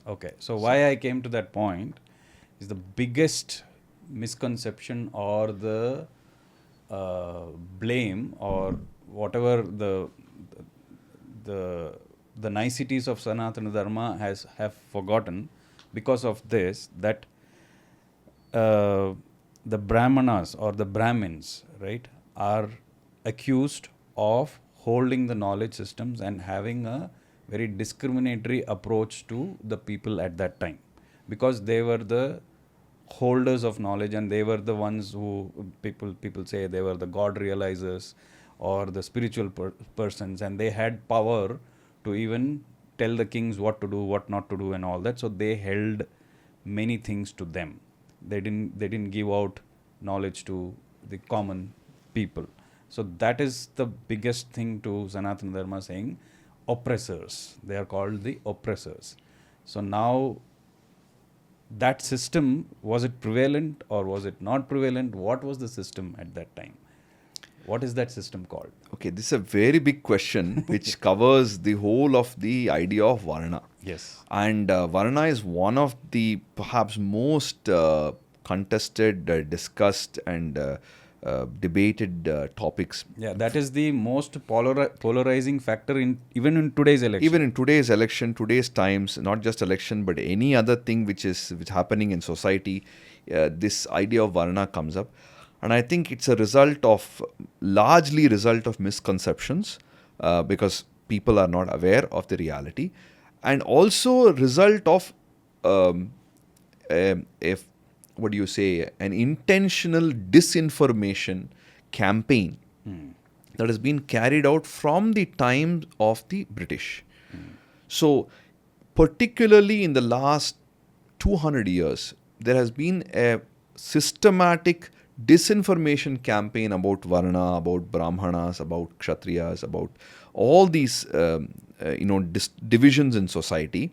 Okay, so why I came to that point is the biggest misconception or the uh, blame or whatever the the niceties of Sanatana Dharma has have forgotten because of this, that uh, the Brahmanas or the Brahmins, right, are accused of holding the knowledge systems and having a very discriminatory approach to the people at that time, because they were the holders of knowledge and they were the ones who people say they were the god realizers or the spiritual persons, and they had power to even tell the kings what to do, what not to do, and all that. So they held many things to them. They didn't give out knowledge to the common people. So that is the biggest thing to Sanatana Dharma, saying oppressors, they are called the oppressors. So now, that system, was it prevalent or was it not prevalent? What was the system at that time? What is that system called? Okay, this is a very big question which covers the whole of the idea of Varna. Yes. And Varna is one of the perhaps most contested, discussed, and debated topics. Yeah, that is the most polarizing factor in even in today's election. Even in today's election, today's times, not just election, but any other thing which is happening in society, this idea of Varna comes up. And I think it's a largely result of misconceptions, because people are not aware of the reality, and also a result of if what do you say, an intentional disinformation campaign that has been carried out from the time of the British. So, particularly in the last 200 years, there has been a systematic disinformation campaign about Varna, about Brahmanas, about Kshatriyas, about all these divisions in society,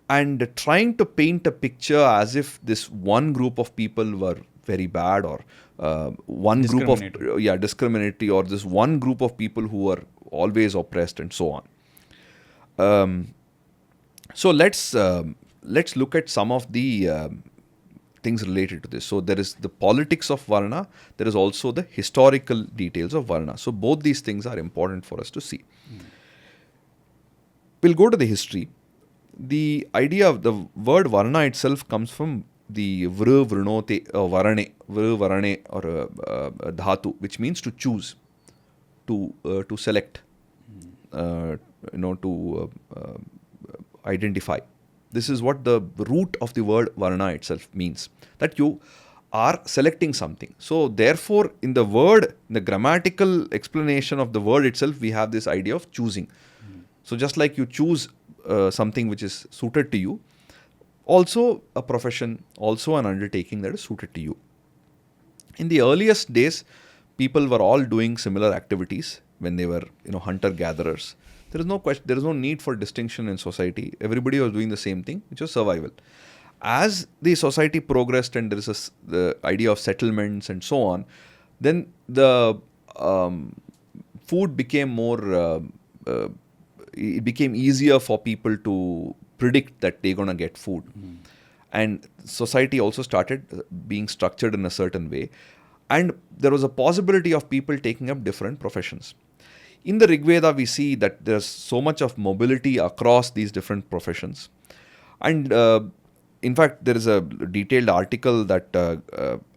and trying to paint a picture as if this one group of people were very bad, or one group of discriminatory, or this one group of people who were always oppressed, and so on. So let's look at some of the things related to this. So there is the politics of Varna, there is also the historical details of Varna. So both these things are important for us to see. We'll go to the history. The idea of the word Varna itself comes from the vru vrnote varane, vru varane, or dhatu, which means to choose, to select, to identify. This is what the root of the word Varna itself means, that you are selecting something. So therefore, in the word, in the grammatical explanation of the word itself, we have this idea of choosing. So just like you choose something which is suited to you, also a profession, also an undertaking that is suited to you. In the earliest days, people were all doing similar activities when they were, hunter-gatherers. There is no question, there is no need for distinction in society. Everybody was doing the same thing, which was survival. As the society progressed and there is the idea of settlements and so on, then the food became more, it became easier for people to predict that they're going to get food. And society also started being structured in a certain way. And there was a possibility of people taking up different professions. In the Rig Veda, we see that there's so much of mobility across these different professions. And in fact, there is a detailed article that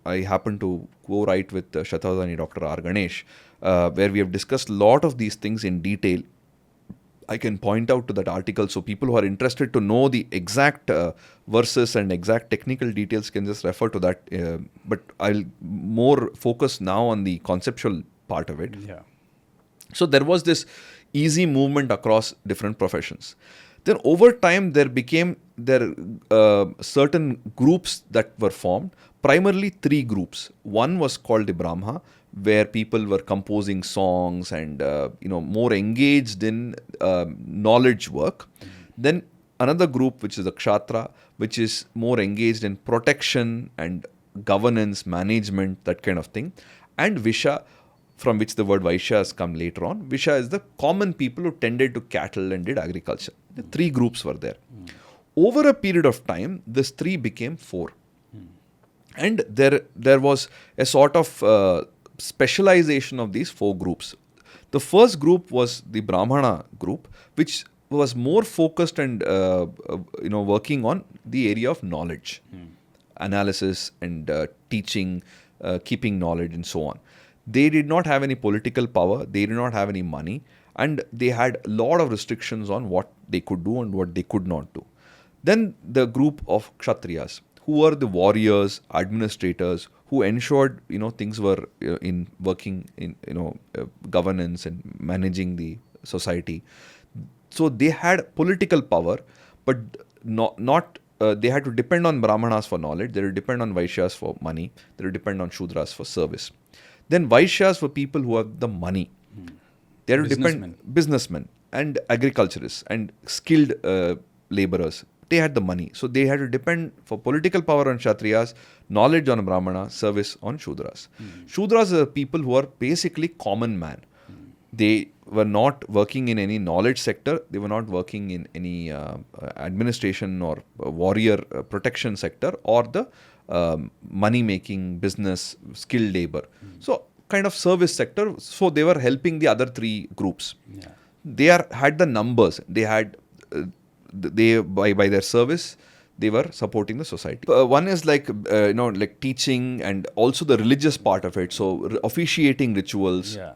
I happen to co-write with Shatvadani Dr. R. Ganesh, where we have discussed a lot of these things in detail. I can point out to that article, so people who are interested to know the exact verses and exact technical details can just refer to that. But I'll more focus now on the conceptual part of it. Yeah. So there was this easy movement across different professions. Then over time, there certain groups that were formed, primarily 3 groups. One was called the Brahma, where people were composing songs and more engaged in knowledge work. Then another group, which is the Kshatra, which is more engaged in protection and governance, management, that kind of thing. And Visha, from which the word Vaishya has come later on. Visha is the common people who tended to cattle and did agriculture. The 3 groups were there. Over a period of time, this 3 became 4. And there was a sort of specialization of these 4 groups. The first group was the Brahmana group, which was more focused and working on the area of knowledge, analysis and teaching, keeping knowledge and so on. They did not have any political power, they did not have any money, and they had a lot of restrictions on what they could do and what they could not do. Then the group of Kshatriyas, who were the warriors, administrators, who ensured things were in working in governance and managing the society. So they had political power, but not they had to depend on Brahmanas for knowledge. They would depend on Vaishyas for money. They would depend on Shudras for service. Then Vaishyas were people who have the money. They had to depend businessmen and agriculturists and skilled laborers. They had the money. So they had to depend for political power on Kshatriyas, knowledge on Brahmana, service on Shudras. Shudras are people who are basically common man. They were not working in any knowledge sector. They were not working in any administration or warrior protection sector or the money-making business, skilled labor. So kind of service sector. So they were helping the other 3 groups. Yeah. They had the numbers. They had by their service, they were supporting the society. One is like teaching and also the religious part of it. So officiating rituals. Yeah.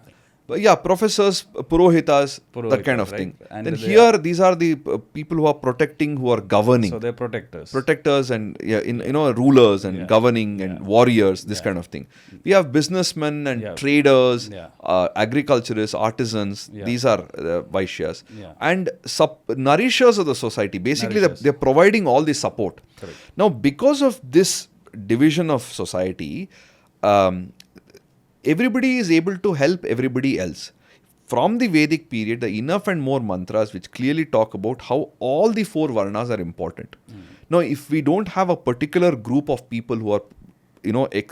Professors, purohitas, that kind of right? thing. And then here, these are the people who are protecting, who are governing. So they're protectors. Protectors and rulers and governing and warriors, this kind of thing. We have businessmen and traders, agriculturists, artisans. These are Vaishyas. And nourishers of the society. Basically, they're providing all the support. Correct. Now, because of this division of society, everybody is able to help everybody else. From the Vedic period, the enough and more mantras which clearly talk about how all the 4 varnas are important. Now, if we don't have a particular group of people who are,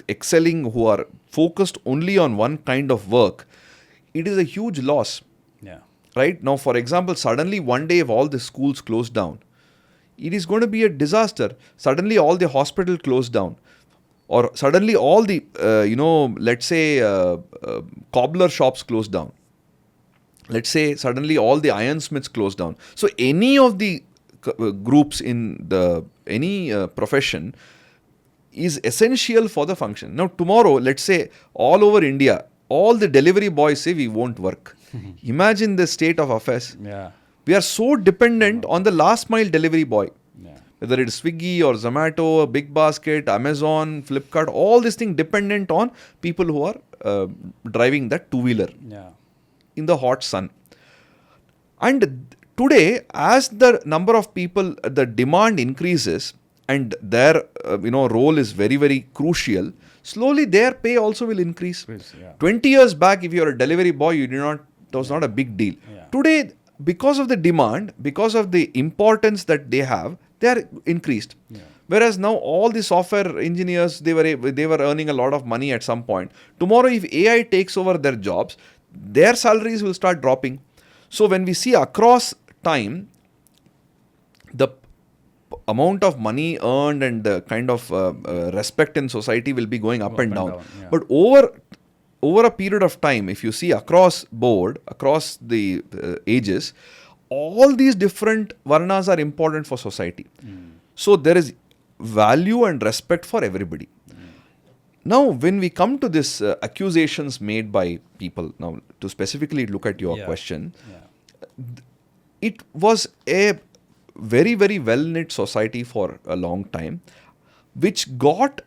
excelling, who are focused only on one kind of work, it is a huge loss. Yeah. Right? Now, for example, suddenly one day if all the schools close down, it is going to be a disaster. Suddenly all the hospitals close down. Or suddenly all the, let's say, cobbler shops close down. Let's say suddenly all the ironsmiths close down. So any of the groups in any profession is essential for the function. Now tomorrow, let's say all over India, all the delivery boys say we won't work. Imagine the state of affairs. Yeah. We are so dependent on the last mile delivery boy. Whether it is Swiggy or Zomato, Big Basket, Amazon, Flipkart, all these things dependent on people who are driving that two-wheeler in the hot sun. And today, as the number of people, the demand increases and their role is very, very crucial, slowly their pay also will increase. 20 years back, if you are a delivery boy, it was not a big deal. Today, because of the demand, because of the importance that they have, they are increased. Whereas now all the software engineers, they were earning a lot of money at some point. Tomorrow, if AI takes over their jobs, their salaries will start dropping. So when we see across time, the amount of money earned and the kind of respect in society will be going up and down. But over a period of time, if you see across board, across the ages, all these different varnas are important for society. So there is value and respect for everybody. Now, when we come to this accusations made by people, now to specifically look at your question, it was a very, very well-knit society for a long time, which got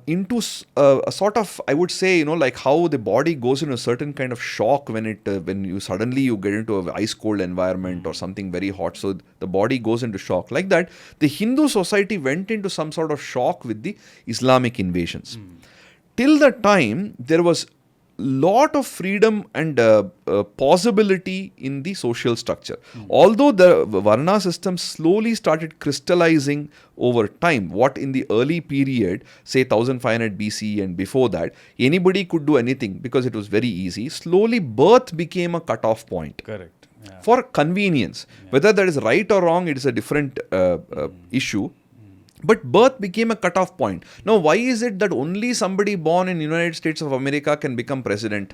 into a sort of, I would say, like how the body goes into a certain kind of shock when you suddenly you get into an ice cold environment or something very hot. So the body goes into shock. Like that, the Hindu society went into some sort of shock with the Islamic invasions. Till the time, there was lot of freedom and possibility in the social structure. Although the Varna system slowly started crystallizing over time, what in the early period, say 1500 BC and before that, anybody could do anything because it was very easy. Slowly, birth became a cutoff point. Correct. for convenience. Whether that is right or wrong, it is a different issue. But birth became a cutoff point. Now, why is it that only somebody born in United States of America can become president?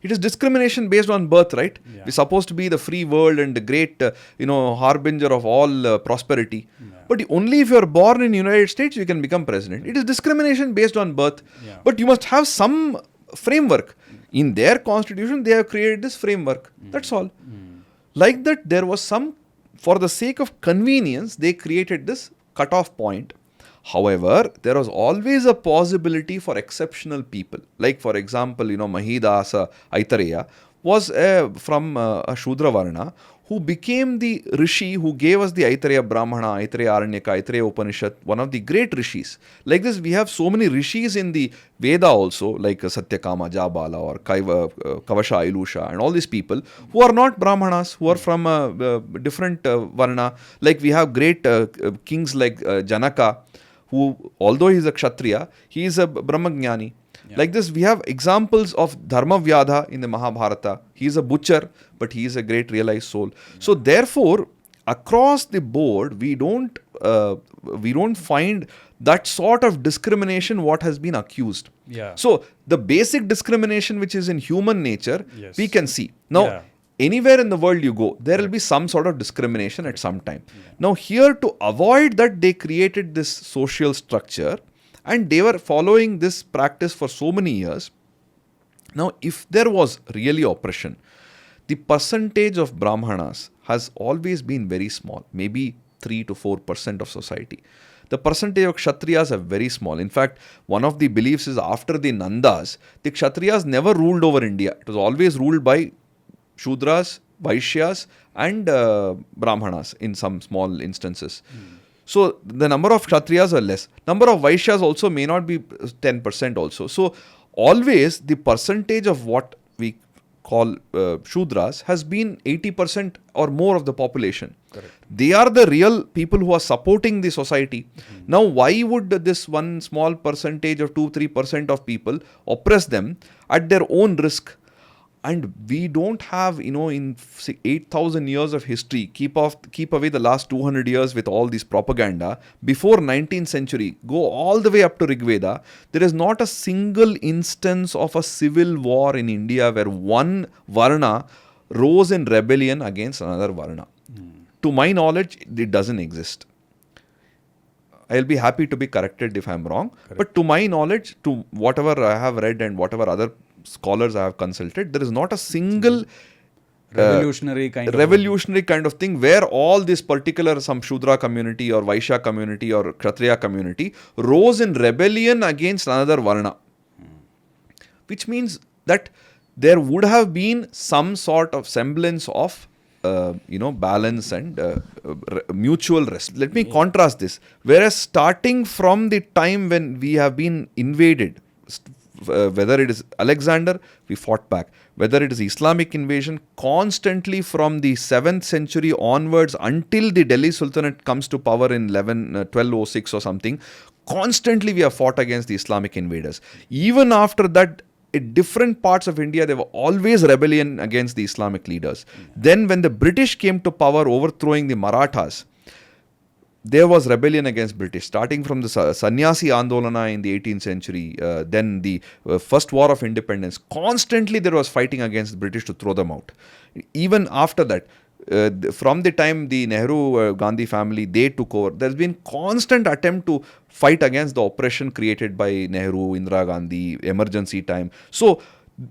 It is discrimination based on birth, right? Yeah. We're supposed to be the free world and the great, harbinger of all prosperity. But only if you're born in United States, you can become president. It is discrimination based on birth. Yeah. But you must have some framework. In their constitution, they have created this framework. That's all. Like that, there was some, for the sake of convenience, they created this cutoff point. However, there was always a possibility for exceptional people. Like, for example, Mahidasa Aitareya was from a Shudra Varna who became the rishi who gave us the Aitareya Brahmana, Aitareya Aranyaka, Aitareya Upanishad, one of the great rishis. Like this, we have so many rishis in the Veda also, like Satyakama, Jabala, or Kavasha, Ilusha, and all these people who are not Brahmanas, who are from a different Varna. Like we have great kings like Janaka, who, although he is a Kshatriya, he is a Brahmagnani. Yeah. Like this, we have examples of Dharma Vyadha in the Mahabharata. He is a butcher, but he is a great realized soul. Yeah. So therefore, across the board, we don't find that sort of discrimination what has been accused. Yeah. So the basic discrimination which is in human nature, yes, we can see. Now, anywhere in the world you go, there will be some sort of discrimination at some time. Yeah. Now here, to avoid that, they created this social structure and they were following this practice for so many years. Now, if there was really oppression, the percentage of Brahmanas has always been very small, maybe 3 to 4% of society. The percentage of Kshatriyas are very small. In fact, one of the beliefs is after the Nandas, the Kshatriyas never ruled over India. It was always ruled by Shudras, Vaishyas and Brahmanas in some small instances. So the number of Kshatriyas are less. Number of Vaishyas also may not be 10% also. So always the percentage of what we call Shudras has been 80% or more of the population. Correct. They are the real people who are supporting the society. Now, why would this one small percentage of 2-3% of people oppress them at their own risk? And we don't have, in 8,000 years of history, keep away the last 200 years with all this propaganda. Before 19th century, go all the way up to Rig Veda, there is not a single instance of a civil war in India where one Varna rose in rebellion against another Varna. To my knowledge, it doesn't exist. I'll be happy to be corrected if I'm wrong. Correct. But to my knowledge, to whatever I have read and whatever other scholars I have consulted, there is not a single revolutionary kind of thing where all this particular some Shudra community or Vaishya community or Kshatriya community rose in rebellion against another Varna. Which means that there would have been some sort of semblance of balance and mutual rest. Let me contrast this. Whereas starting from the time when we have been invaded, whether it is Alexander, we fought back. Whether it is Islamic invasion, constantly from the 7th century onwards until the Delhi Sultanate comes to power in 1206 or something, constantly we have fought against the Islamic invaders. Even after that, in different parts of India, there were always rebellion against the Islamic leaders. Then when the British came to power overthrowing the Marathas, there was rebellion against British, starting from the Sannyasi Andolana in the 18th century, then the first war of independence. Constantly there was fighting against the British to throw them out. Even after that, from the time the Nehru-Gandhi family, they took over, there's been constant attempt to fight against the oppression created by Nehru, Indira Gandhi, emergency time. So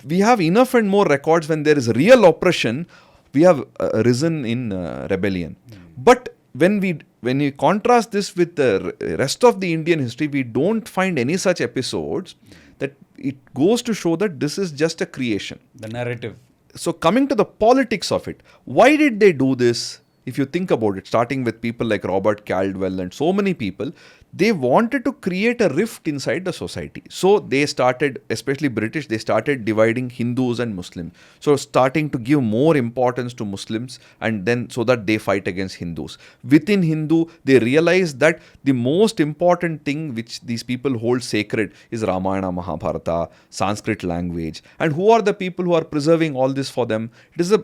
we have enough and more records when there is real oppression, we have risen in rebellion. But when you contrast this with the rest of the Indian history, we don't find any such episodes. That it goes to show that this is just a creation. The narrative. So coming to the politics of it, why did they do this? If you think about it, starting with people like Robert Caldwell and so many people, they wanted to create a rift inside the society. So they started, especially British, they started dividing Hindus and Muslims. So starting to give more importance to Muslims and then so that they fight against Hindus. Within Hindu, they realized that the most important thing which these people hold sacred is Ramayana, Mahabharata, Sanskrit language. And who are the people who are preserving all this for them? It is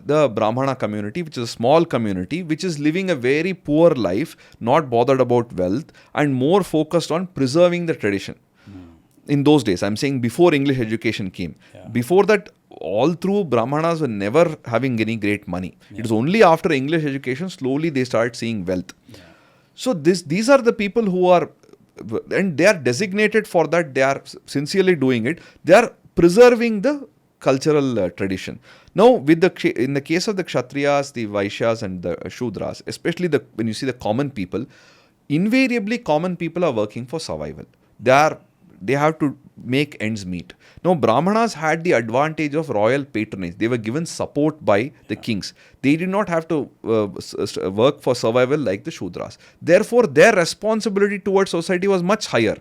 the Brahmana community, which is a small community, which is living a very poor life, not bothered about wealth, and more focused on preserving the tradition. In those days, I'm saying before English education came. Yeah. Before that, all through Brahmanas were never having any great money. It is only after English education, slowly they start seeing wealth. Yeah. So these are the people who are, and they are designated for that. They are sincerely doing it. They are preserving the cultural tradition. Now, in the case of the Kshatriyas, the Vaishyas, and the Shudras, especially when you see the common people, invariably common people are working for survival. They have to make ends meet. Now, Brahmanas had the advantage of royal patronage. They were given support by the kings. They did not have to work for survival like the Shudras. Therefore, their responsibility towards society was much higher.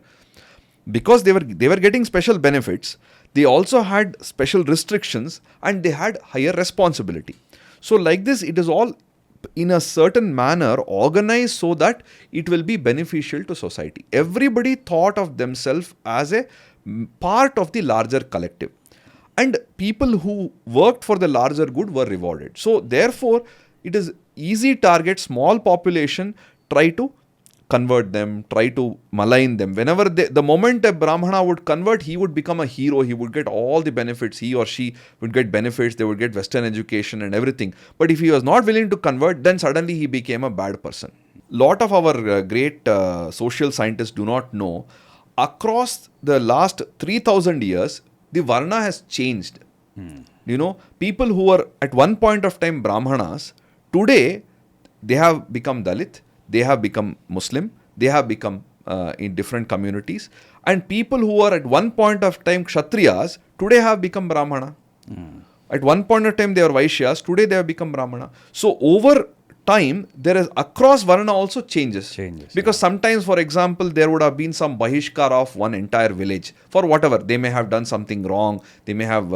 Because they were getting special benefits, they also had special restrictions, and they had higher responsibility. So, like this, it is all in a certain manner organized so that it will be beneficial to society. Everybody thought of themselves as a part of the larger collective, and people who worked for the larger good were rewarded. So therefore, it is easy target, small population, try to convert them, try to malign them. Whenever the moment a Brahmana would convert, he would become a hero. He would get all the benefits. He or she would get benefits. They would get Western education and everything. But if he was not willing to convert, then suddenly he became a bad person. Lot of our great social scientists do not know, across the last 3,000 years, the Varna has changed. You know, people who were at one point of time Brahmanas, today they have become Dalit. They have become Muslim, they have become in different communities, and people who are at one point of time Kshatriyas, today have become Brahmana. At one point of time they were Vaishyas, today they have become Brahmana. So over time, there is across Varna also changes. Because sometimes, for example, there would have been some Bahishkar of one entire village for whatever. They may have done something wrong, they may have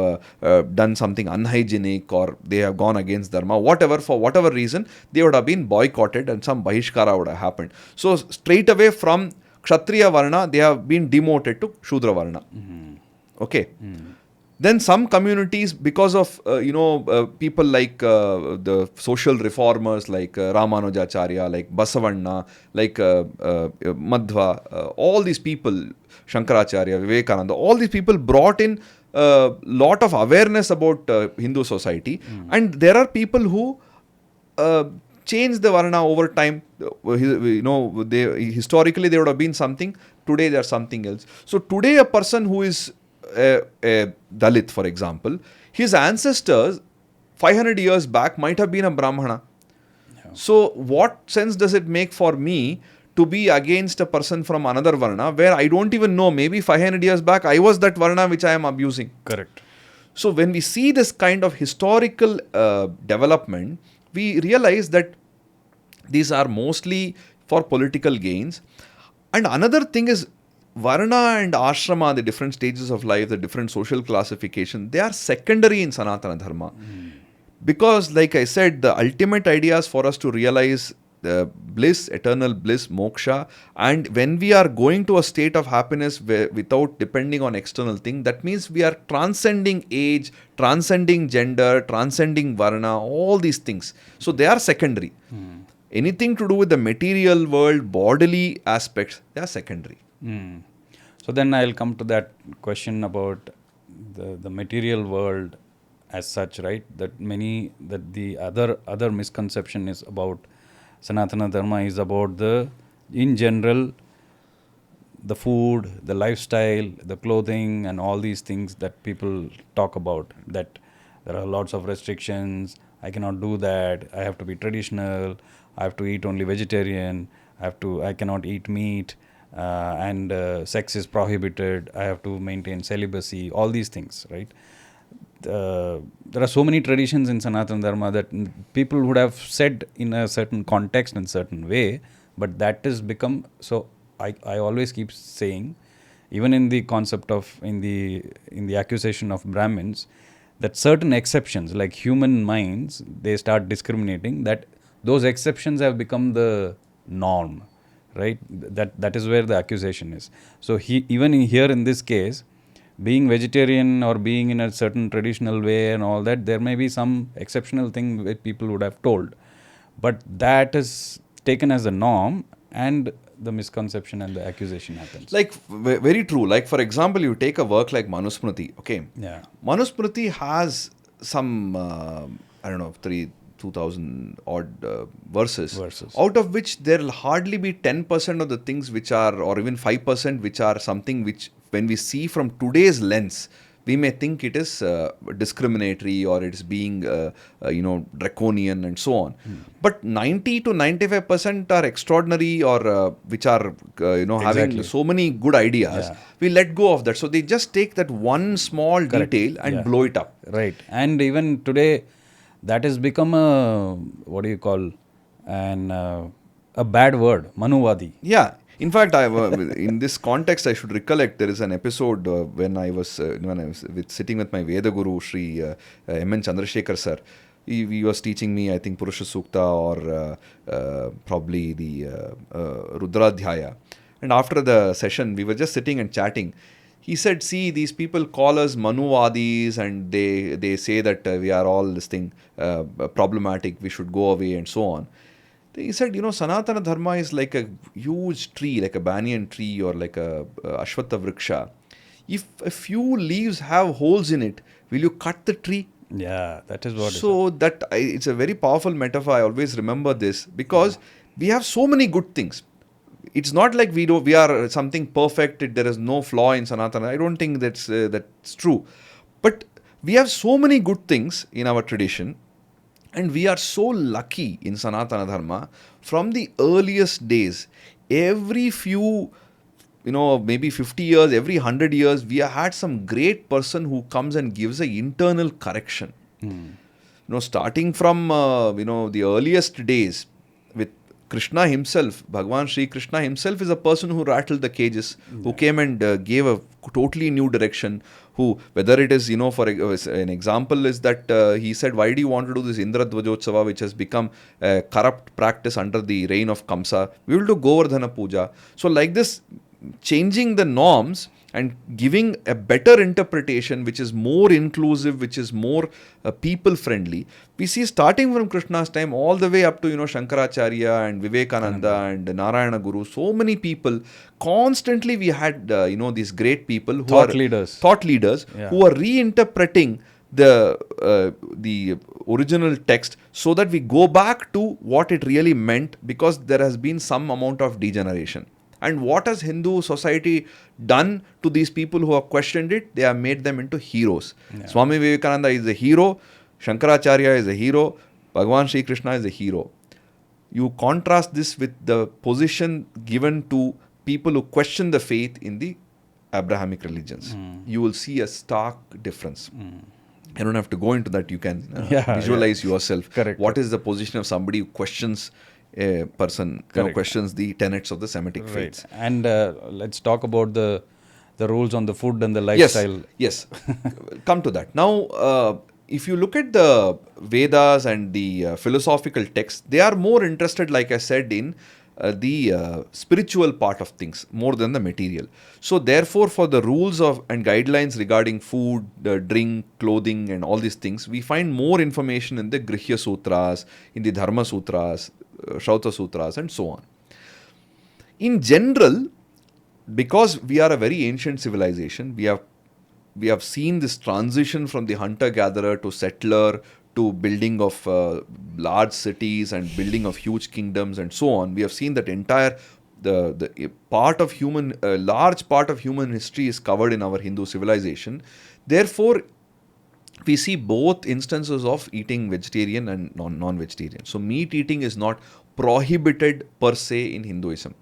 done something unhygienic, or they have gone against Dharma, whatever, for whatever reason, they would have been boycotted and some Bahishkara would have happened. So, straight away from Kshatriya Varna, they have been demoted to Shudra Varna. Okay. Then some communities, because of people like the social reformers like Ramanujacharya, like Basavanna, like Madhva, all these people, Shankaracharya, Vivekananda, all these people brought in a lot of awareness about Hindu society. And there are people who change the Varna over time. Historically they would have been something, today they are something else. So today a person who is a Dalit, for example, his ancestors 500 years back might have been a Brahmana. So what sense does it make for me to be against a person from another Varna where I don't even know, maybe 500 years back I was that Varna which I am abusing. Correct. So when we see this kind of historical development, we realize that these are mostly for political gains. And another thing is, Varna and Ashrama, the different stages of life, the different social classification, they are secondary in Sanatana Dharma. Because, like I said, the ultimate idea is for us to realize the bliss, eternal bliss, moksha. And when we are going to a state of happiness without depending on external thing, that means we are transcending age, transcending gender, transcending Varna, all these things. So they are secondary. Anything to do with the material world, bodily aspects, they are secondary. So then I'll come to that question about the material world as such, right? That the other misconception is about Sanatana Dharma is about in general, the food, the lifestyle, the clothing, and all these things that people talk about. That there are lots of restrictions. I cannot do that. I have to be traditional. I have to eat only vegetarian. I cannot eat meat. And sex is prohibited. I have to maintain celibacy. All these things, right? There are so many traditions in Sanatana Dharma that people would have said in a certain context and certain way, but that has become so. I always keep saying, even in the concept of in the accusation of Brahmins, that certain exceptions, like human minds, they start discriminating. That those exceptions have become the norm. Right, that is where the accusation is. So even here in this case, being vegetarian or being in a certain traditional way and all that, there may be some exceptional thing that people would have told. But that is taken as a norm, and the misconception and the accusation happens. Like, very true. Like, for example, you take a work like Manusmriti, okay? Yeah. Manusmriti has some, 2,000 odd verses, out of which there will hardly be 10% of the things which are, or even 5%, which are something which, when we see from today's lens, we may think it is discriminatory or it is being, draconian and so on. But 90 to 95% are extraordinary, or which are, having so many good ideas. Yeah. We let go of that. So they just take that one small detail and blow it up. Right. And even today, that has become a, what do you call, a bad word, Manuvadi. Yeah. In fact, in this context, I should recollect there is an episode when I was sitting with my Veda Guru, Sri M.N. Chandrasekhar sir. He was teaching me, I think, Purusha Sukta or probably the Rudradhyaya. And after the session, we were just sitting and chatting. He said, see, these people call us Manuvadis, and they say that we are all this thing problematic, we should go away and so on. He said, Sanatana-Dharma is like a huge tree, like a banyan tree or like a Ashwatha Vriksha. If a few leaves have holes in it, will you cut the tree? Yeah, that is what. So it's a very powerful metaphor. I always remember this because we have so many good things. It's not like we are something perfect. There is no flaw in Sanatana. I don't think that's true. But we have so many good things in our tradition. And we are so lucky in Sanatana-Dharma, from the earliest days, every few, maybe 50 years, every 100 years, we have had some great person who comes and gives an internal correction. Starting from, the earliest days with Krishna himself, Bhagavan Sri Krishna himself is a person who rattled the cages, who came and gave a totally new direction, whether it is, for an example is that he said, why do you want to do this Indra Dvajotsava, which has become a corrupt practice under the reign of Kamsa? We will do Govardhana Puja. So like this, changing the norms and giving a better interpretation, which is more inclusive, which is more people friendly. We see starting from Krishna's time all the way up to Shankaracharya and Vivekananda and Narayana Guru. So many people, constantly we had these great people who thought leaders who are reinterpreting the original text so that we go back to what it really meant, because there has been some amount of degeneration. And what has Hindu society done to these people who have questioned it? They have made them into heroes. Yeah. Swami Vivekananda is a hero. Shankaracharya is a hero. Bhagavan Sri Krishna is a hero. You contrast this with the position given to people who question the faith in the Abrahamic religions. You will see a stark difference. I don't have to go into that. You can visualize yourself. Correct. What is the position of somebody who questions a person, questions the tenets of the Semitic faiths. And let's talk about the rules on the food and the lifestyle. Yes. Come to that. Now, if you look at the Vedas and the philosophical texts, they are more interested, like I said, in the spiritual part of things more than the material. So therefore, for the rules and guidelines regarding food, drink, clothing and all these things, we find more information in the Grihya Sutras, in the Dharma Sutras, Shrauta Sutras and so on. In general, because we are a very ancient civilization, we have seen this transition from the hunter-gatherer to settler to building of large cities and building of huge kingdoms and so on. We have seen that entire the part of human, large part of human history is covered in our Hindu civilization. Therefore, we see both instances of eating vegetarian and non-vegetarian. So meat eating is not prohibited per se in Hinduism.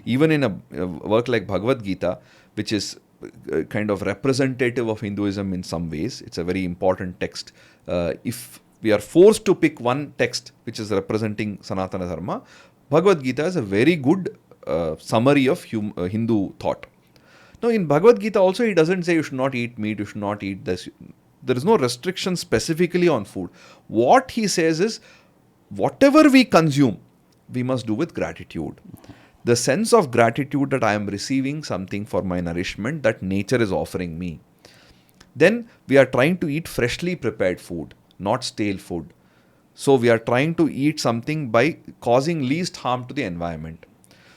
Even in a work like Bhagavad Gita, which is kind of representative of Hinduism in some ways, it's a very important text. If we are forced to pick one text which is representing Sanatana Dharma, Bhagavad Gita is a very good summary of Hindu thought. Now in Bhagavad Gita also, he doesn't say you should not eat meat, you should not eat this. There is no restriction specifically on food. What he says is, whatever we consume, we must do with gratitude. The sense of gratitude that I am receiving something for my nourishment that nature is offering me. then we are trying to eat freshly prepared food, not stale food. So we are trying to eat something by causing least harm to the environment.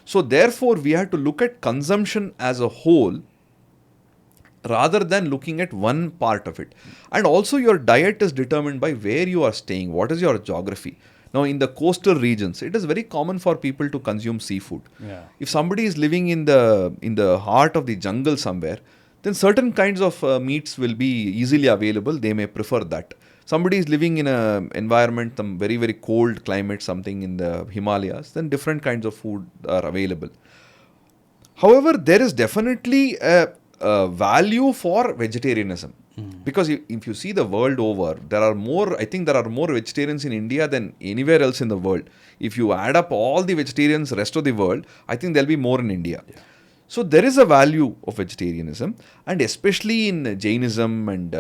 So therefore, we have to look at consumption as a whole rather than looking at one part of it. And also your diet is determined by where you are staying, what is your geography. Now in the coastal regions, it is very common for people to consume seafood. Yeah. If somebody is living in the heart of the jungle somewhere, then certain kinds of meats will be easily available. They may prefer that. Somebody is living in an environment, some very, very cold climate, something in the Himalayas, then different kinds of food are available. However, there is definitely a value for vegetarianism. Because if you see the world over, I think there are more vegetarians in India than anywhere else in the world. If you add up all the vegetarians rest of the world, I think there'll be more in India. Yeah. So there is a value of vegetarianism, and especially in Jainism and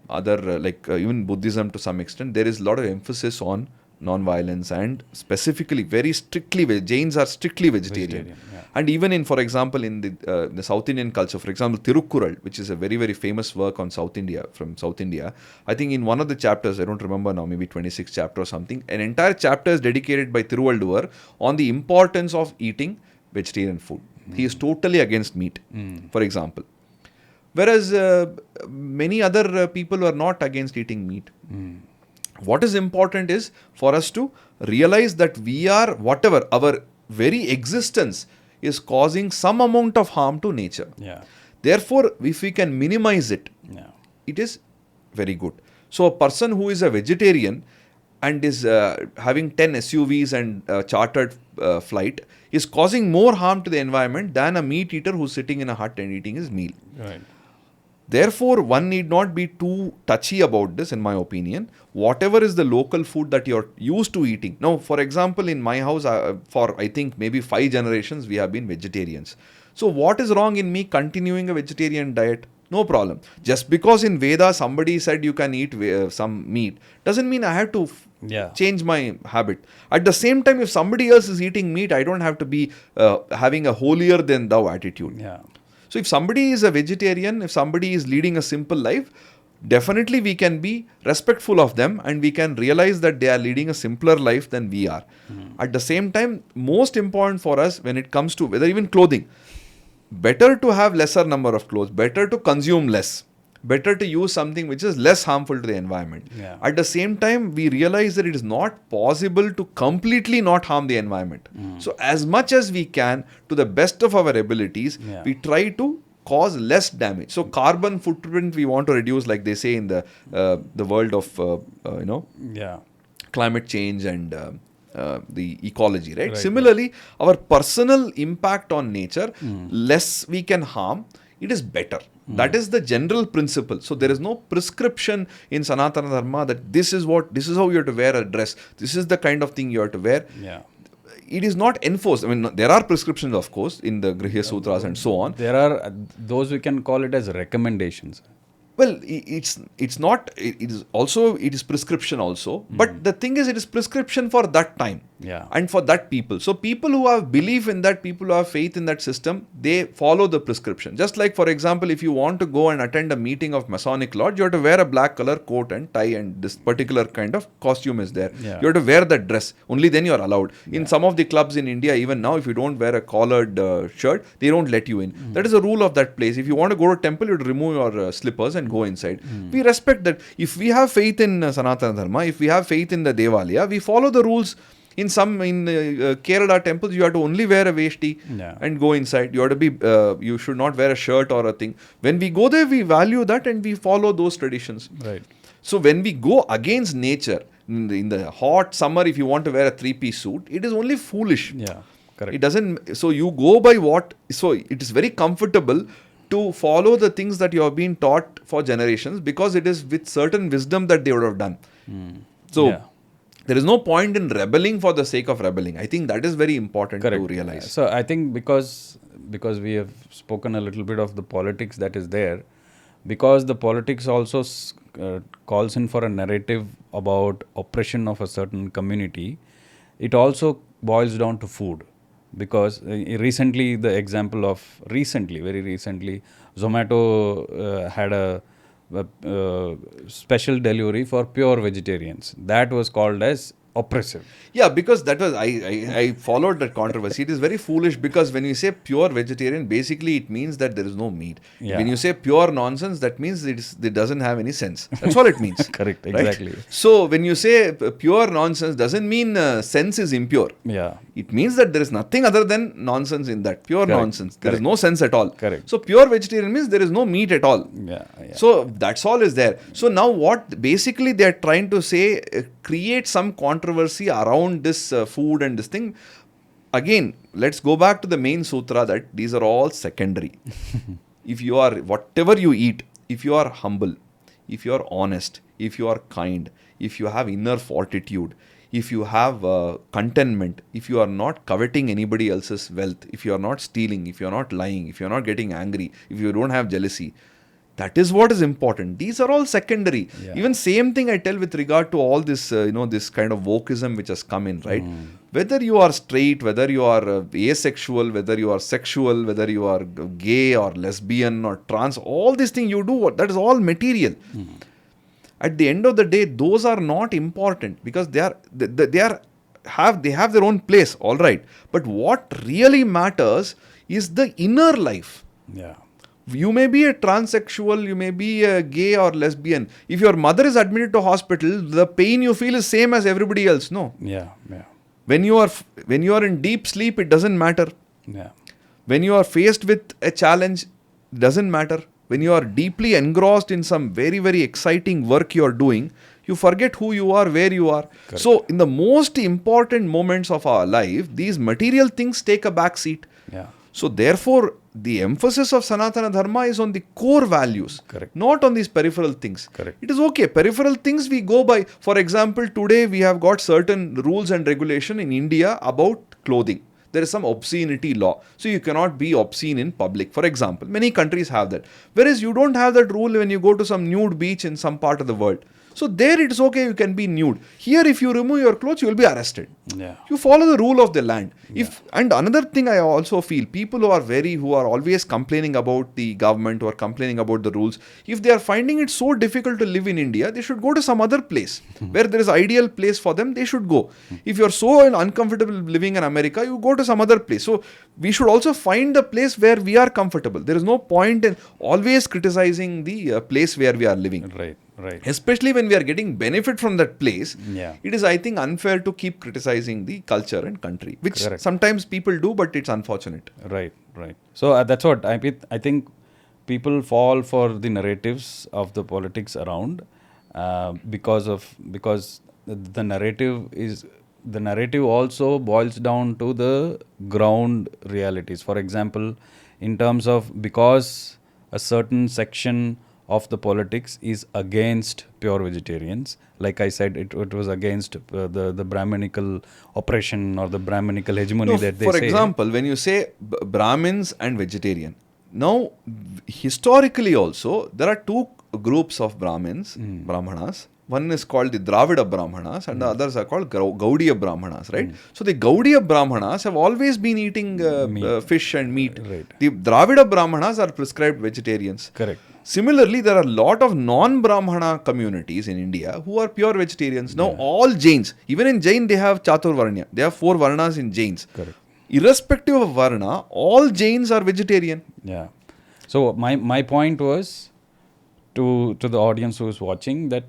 other even Buddhism to some extent, there is a lot of emphasis on non-violence, and specifically very strictly Jains are strictly vegetarian. Yeah. And even in, for example, in the South Indian culture, for example, Tirukkural, which is a very, very famous work on South India, from South India, I think in one of the chapters, I don't remember now, maybe 26th chapter or something, an entire chapter is dedicated by Thiruvalluvar on the importance of eating vegetarian food. He is totally against meat, for example. Whereas many other people are not against eating meat. What is important is for us to realize that we are, whatever, our very existence is causing some amount of harm to nature. Yeah. Therefore, if we can minimize it, Yeah. it is very good. So a person who is a vegetarian and is having 10 SUVs and chartered flight is causing more harm to the environment than a meat eater who's sitting in a hut and eating his meal. Right. Therefore, one need not be too touchy about this, in my opinion. Whatever is the local food that you're used to eating. Now, for example, in my house, for I think maybe 5 generations, we have been vegetarians. So, what is wrong in me continuing a vegetarian diet? No problem. Just because in Veda somebody said you can eat some meat, doesn't mean I have to change my habit. At the same time, if somebody else is eating meat, I don't have to be having a holier than thou attitude. Yeah. So if somebody is a vegetarian, if somebody is leading a simple life, definitely we can be respectful of them and we can realize that they are leading a simpler life than we are. At the same time, most important for us when it comes to whether even clothing, better to have lesser number of clothes, better to consume less, better to use something which is less harmful to the environment. Yeah. At the same time, we realize that it is not possible to completely not harm the environment. So as much as we can, to the best of our abilities, we try to cause less damage. So carbon footprint we want to reduce, like they say in the world of climate change and the ecology, right? Similarly, our personal impact on nature, less we can harm, it is better. That is the general principle. So there is no prescription in Sanatana-Dharma that this is how you have to wear a dress. This is the kind of thing you have to wear. Yeah. It is not enforced. I mean, there are prescriptions, of course, in the Grihya Sutras and so on. There are those we can call it as recommendations. Well, it's not. It is prescription also. But the thing is, it is prescription for that time. Yeah. And for that people. So people who have belief in that, people who have faith in that system, they follow the prescription. Just like, for example, if you want to go and attend a meeting of Masonic Lodge, you have to wear a black color coat and tie, and this particular kind of costume is there. Yeah. You have to wear that dress. Only then you are allowed. In some of the clubs in India, even now, if you don't wear a collared shirt, they don't let you in. That is a rule of that place. If you want to go to a temple, you have to remove your slippers and go inside. We respect that. If we have faith in Sanatana-Dharma, if we have faith in the Devalaya, we follow the rules. In Kerala temples, you have to only wear a veshti and go inside. You have to be, you should not wear a shirt or a thing. When we go there, we value that and we follow those traditions. Right. So when we go against nature, in the hot summer, if you want to wear a 3-piece suit, it is only foolish. Yeah, correct. It doesn't, so you go by so it is very comfortable to follow the things that you have been taught for generations because it is with certain wisdom that they would have done. So, there is no point in rebelling for the sake of rebelling. I think that is very important to realize. So I think because we have spoken a little bit of the politics that is there, because the politics also calls in for a narrative about oppression of a certain community, it also boils down to food. Because very recently, Zomato had a special delivery for pure vegetarians. That was called as oppressive. Yeah, because that was I followed that controversy. It is very foolish because when you say pure vegetarian, basically it means that there is no meat. Yeah. When you say pure nonsense, that means it doesn't have any sense. That's all it means. Correct, right? exactly. So when you say pure nonsense, doesn't mean sense is impure. Yeah. It means that there is nothing other than nonsense in that. Pure Correct. nonsense. There is Correct. no sense at all. Correct. So pure vegetarian means there is no meat at all. Yeah. So that's all is there. So now what basically they are trying to say, create some controversy around this food and this thing. Again, let's go back to the main sutra that these are all secondary. If you are, whatever you eat, if you are humble, if you are honest, if you are kind, if you have inner fortitude, if you have contentment, if you are not coveting anybody else's wealth, if you are not stealing, if you are not lying, if you are not getting angry, if you don't have jealousy, that is what is important. These are all secondary. Yeah. Even same thing I tell with regard to all this, this kind of wokeism which has come in, right? Whether you are straight, whether you are asexual, whether you are sexual, whether you are gay or lesbian or trans, all these things you do, that is all material. At the end of the day, those are not important because they have their own place, all right. But what really matters is the inner life. Yeah. You may be a transsexual, you may be a gay or lesbian. If your mother is admitted to hospital, the pain you feel is same as everybody else. No. Yeah. Yeah. When you are in deep sleep, it doesn't matter. Yeah. When you are faced with a challenge, it doesn't matter. When you are deeply engrossed in some very, very exciting work you are doing, you forget who you are, where you are. Correct. So, in the most important moments of our life, these material things take a back seat. Yeah. So, therefore, the emphasis of Sanatana-Dharma is on the core values, Correct. not on these peripheral things. Correct. It is okay. Peripheral things we go by. For example, today we have got certain rules and regulation in India about clothing. There is some obscenity law. So you cannot be obscene in public. For example, many countries have that. Whereas you don't have that rule when you go to some nude beach in some part of the world. So there it is okay, you can be nude. Here if you remove your clothes, you will be arrested. Yeah. You follow the rule of the land. And another thing I also feel, people who are always complaining about the government, who are complaining about the rules, if they are finding it so difficult to live in India, they should go to some other place where there is ideal place for them, they should go. If you are so uncomfortable living in America, you go to some other place. So we should also find the place where we are comfortable. There is no point in always criticizing the place where we are living. Right. Right. Especially when we are getting benefit from that place, Yeah. it is, I think, unfair to keep criticizing the culture and country, which Correct. sometimes people do, but it's unfortunate. Right. Right. So that's what I think people fall for the narratives of the politics around because the narrative also boils down to the ground realities. For example, in terms of because a certain section of the politics is against pure vegetarians. Like I said, it was against the Brahmanical oppression or the Brahmanical hegemony that they say. For example, when you say Brahmins and vegetarian, now historically also there are two groups of Brahmanas. One is called the Dravida Brahmanas and the others are called Gaudiya Brahmanas, right? So the Gaudiya Brahmanas have always been eating fish and meat. Right. The Dravida Brahmanas are prescribed vegetarians. Correct. Similarly, there are a lot of non-Brahmana communities in India who are pure vegetarians. Now, all Jains, even in Jain, they have Chaturvarnya. They have 4 Varnas in Jains. Correct. Irrespective of Varna, all Jains are vegetarian. Yeah. So my point was to the audience who is watching that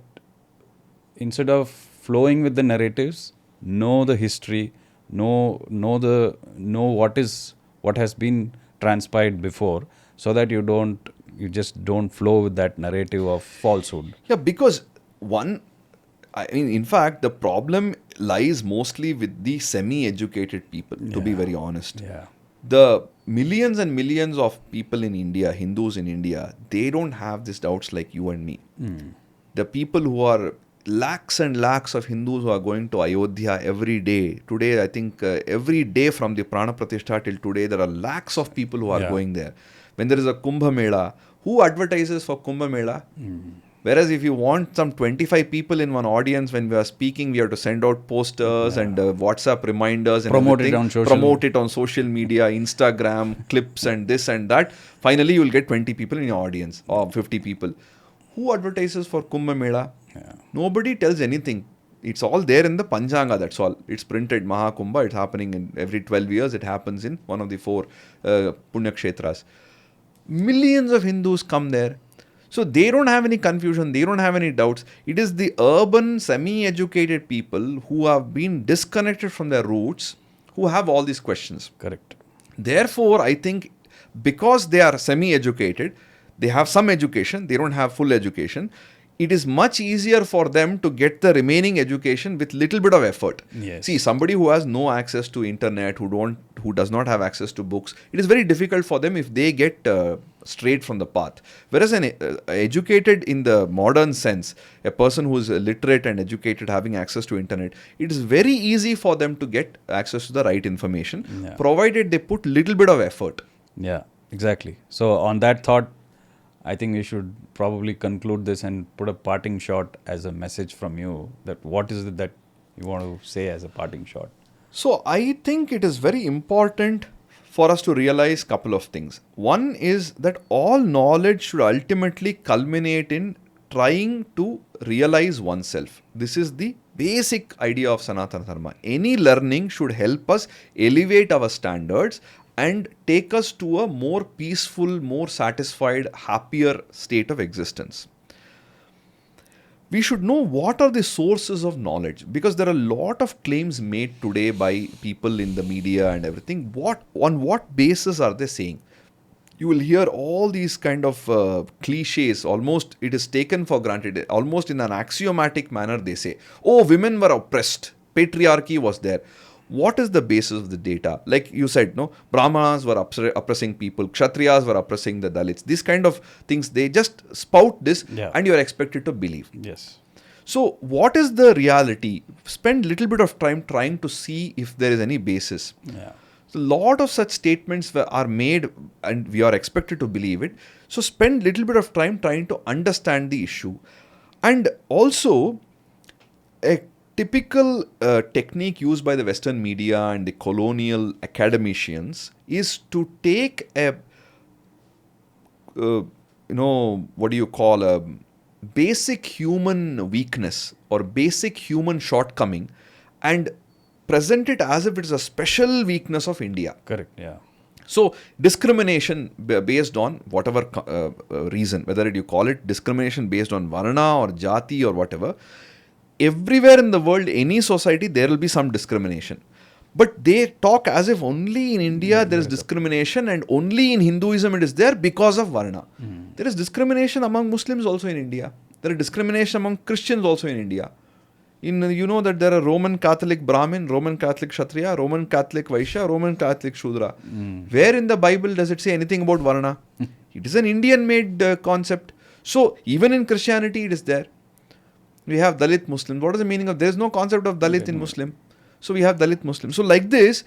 instead of flowing with the narratives, know the history, know what has been transpired before, so that you just don't flow with that narrative of falsehood. Yeah, because in fact, the problem lies mostly with the semi-educated people, to be very honest. Yeah. The millions and millions of people in India, Hindus in India, they don't have these doubts like you and me. The people who are lakhs and lakhs of Hindus who are going to Ayodhya every day. Today, I think every day from the Prana Pratishtha till today, there are lakhs of people who are going there. When there is a Kumbh Mela, who advertises for Kumbh Mela? Whereas if you want some 25 people in one audience, when we are speaking, we have to send out posters and WhatsApp reminders and promote it on social media, Instagram, clips and this and that. Finally, you will get 20 people in your audience or 50 people. Who advertises for Kumbh Mela? Yeah. Nobody tells anything. It's all there in the Panchanga, that's all. It's printed, Mahakumbha, it's happening in every 12 years, it happens in one of the 4 Punya Kshetras. Millions of Hindus come there. So they don't have any confusion, they don't have any doubts. It is the urban, semi-educated people who have been disconnected from their roots who have all these questions. Correct. Therefore, I think because they are semi-educated, they have some education, they don't have full education, it is much easier for them to get the remaining education with little bit of effort. Yes. See, somebody who has no access to internet, who does not have access to books, it is very difficult for them if they get strayed from the path. Whereas an educated in the modern sense, a person who is literate and educated having access to internet, it is very easy for them to get access to the right information, Yeah. provided they put little bit of effort. Yeah, exactly. So on that thought, I think we should probably conclude this and put a parting shot as a message from you. That what is it that you want to say as a parting shot? So I think it is very important for us to realize couple of things. One is that all knowledge should ultimately culminate in trying to realize oneself. This is the basic idea of Sanatana Dharma. Any learning should help us elevate our standards and take us to a more peaceful, more satisfied, happier state of existence. We should know what are the sources of knowledge, because there are a lot of claims made today by people in the media and everything. On what basis are they saying? You will hear all these kind of cliches, almost it is taken for granted, almost in an axiomatic manner they say, oh, women were oppressed, patriarchy was there. What is the basis of the data? Like you said, no, Brahmanas were oppressing people, Kshatriyas were oppressing the Dalits. These kind of things, they just spout this and you are expected to believe. Yes. So what is the reality? Spend little bit of time trying to see if there is any basis. Yeah. So a lot of such statements are made and we are expected to believe it. So spend little bit of time trying to understand the issue. And also, a typical technique used by the Western media and the colonial academicians is to take a, what do you call, a basic human weakness or basic human shortcoming and present it as if it is a special weakness of India. Correct. Yeah. So discrimination based on whatever reason, whether you call it discrimination based on Varna or Jati or whatever, everywhere in the world, any society, there will be some discrimination. But they talk as if only in India there is discrimination and only in Hinduism it is there because of Varna. There is discrimination among Muslims also in India. There is discrimination among Christians also in India. You know that there are Roman Catholic Brahmin, Roman Catholic Kshatriya, Roman Catholic Vaishya, Roman Catholic Shudra. Where in the Bible does it say anything about Varna? It is an Indian-made concept. So even in Christianity it is there. We have Dalit Muslims. What is the meaning of? There is no concept of Dalit in Muslim. So we have Dalit Muslims. So like this,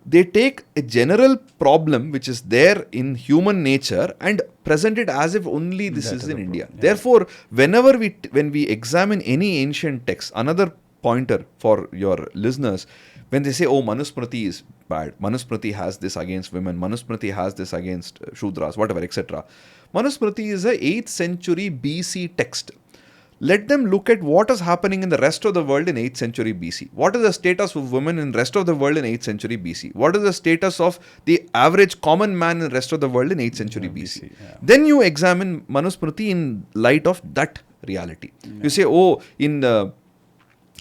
they take a general problem which is there in human nature and present it as if only this is in India. Yeah. Therefore, when we examine any ancient text, another pointer for your listeners, when they say, oh, Manusmriti is bad, Manusmriti has this against women, Manusmriti has this against Shudras, whatever, etc. Manusmriti is a 8th century BC text. Let them look at what is happening in the rest of the world in 8th century BC. What is the status of women in the rest of the world in 8th century BC? What is the status of the average common man in the rest of the world in 8th century BC? Yeah. Then you examine Manusmriti in light of that reality. Yeah. You say, oh, in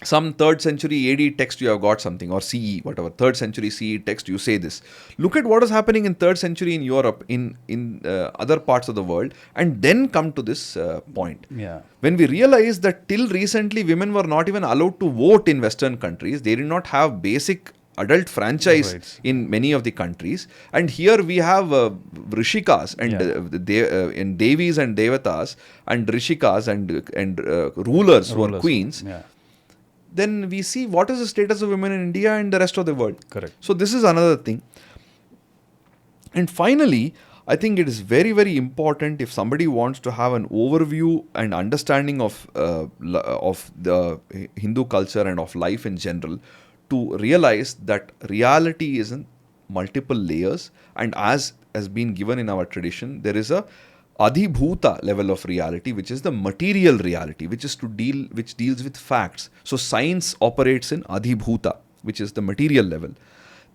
some 3rd century AD text you have got something, or CE, whatever, 3rd century CE text, you say this. Look at what is happening in 3rd century in Europe, in other parts of the world, and then come to this point. Yeah. When we realize that till recently women were not even allowed to vote in Western countries, they did not have basic adult franchise in many of the countries, and here we have Rishikas and Devis and Devatas and Rishikas and rulers who are queens. Yeah. Then we see what is the status of women in India and the rest of the world. Correct. So this is another thing. And finally, I think it is very, very important if somebody wants to have an overview and understanding of the Hindu culture and of life in general, to realize that reality is in multiple layers, and as has been given in our tradition, there is a adhibhuta level of reality, which is the material reality, which deals with facts. So science operates in adhibhuta, which is the material level.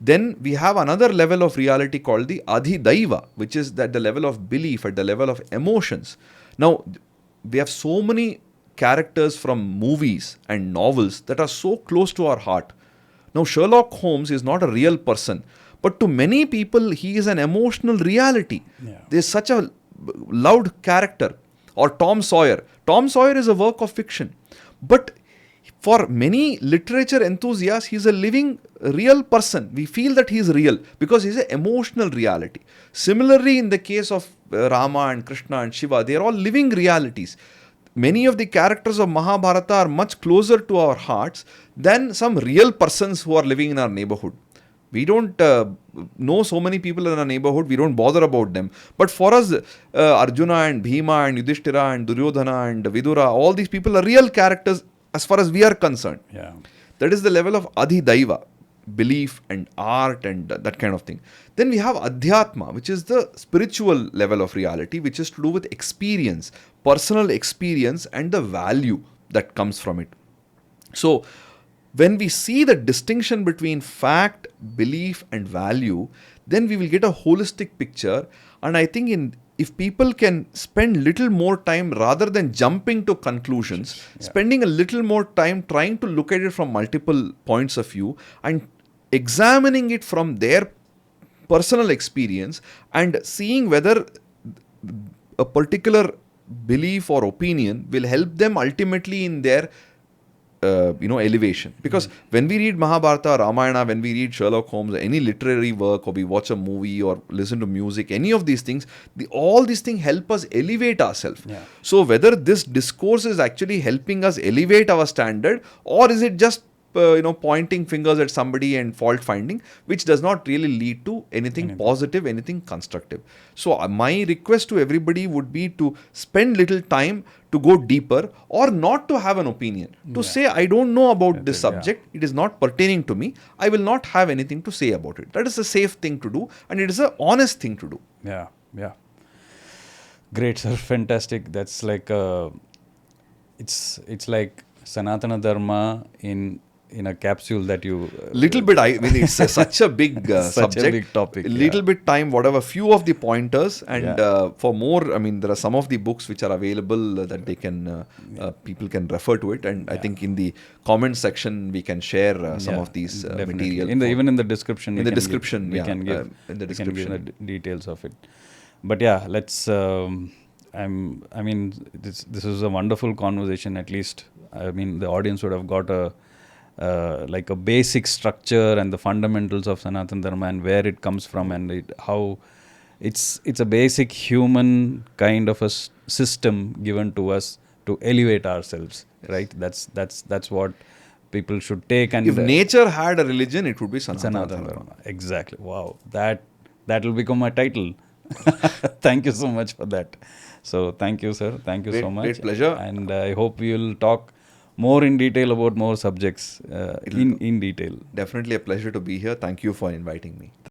Then we have another level of reality called the adhidaiva, which is at the level of belief, at the level of emotions. Now, we have so many characters from movies and novels that are so close to our heart. Now, Sherlock Holmes is not a real person, but to many people, he is an emotional reality. Yeah. There's such a loved character. Or Tom Sawyer. Tom Sawyer is a work of fiction. But for many literature enthusiasts, he's a living, real person. We feel that he's real because he's an emotional reality. Similarly, in the case of Rama and Krishna and Shiva, they are all living realities. Many of the characters of Mahabharata are much closer to our hearts than some real persons who are living in our neighborhood. We don't know so many people in our neighborhood, we don't bother about them. But for us, Arjuna and Bhima and Yudhishthira and Duryodhana and Vidura, all these people are real characters as far as we are concerned. Yeah. That is the level of adhidaiva, belief and art and that kind of thing. Then we have adhyatma, which is the spiritual level of reality, which is to do with experience, personal experience and the value that comes from it. So, when we see the distinction between fact, belief and value, then we will get a holistic picture. And I think if people can spend little more time rather than jumping to conclusions, spending a little more time trying to look at it from multiple points of view and examining it from their personal experience and seeing whether a particular belief or opinion will help them ultimately in their elevation. Because when we read Mahabharata, Ramayana, when we read Sherlock Holmes, any literary work, or we watch a movie or listen to music, any of these things, all these things help us elevate ourselves. Yeah. So whether this discourse is actually helping us elevate our standard, or is it just pointing fingers at somebody and fault finding, which does not really lead to anything positive, anything constructive. So my request to everybody would be to spend little time to go deeper, or not to have an opinion, to say, I don't know about this subject, it is not pertaining to me, I will not have anything to say about it. That is a safe thing to do, and it is an honest thing to do. Yeah, yeah. Great, sir. Fantastic. That's like it's like Sanatana-Dharma in a capsule that you... little bit, it's such a big such subject. a big topic. Little bit time, whatever, few of the pointers, and for more, there are some of the books which are available that they can, people can refer to it, and I think in the comment section we can share some of these material. Even in the description. In the description, we can give in the description. We can give the details of it. But yeah, let's... this is a wonderful conversation. At least, the audience would have got a basic structure and the fundamentals of Sanatana Dharma and where it comes from, and how it's a basic human kind of a system given to us to elevate ourselves, right? That's what people should take. And if nature had a religion, it would be Sanatana Dharma. Exactly. Wow, that will become my title. Thank you so much for that. So thank you, sir. Thank you so much. Great pleasure. And I hope we will talk more in detail about more subjects in detail. Definitely a pleasure to be here. Thank you for inviting me.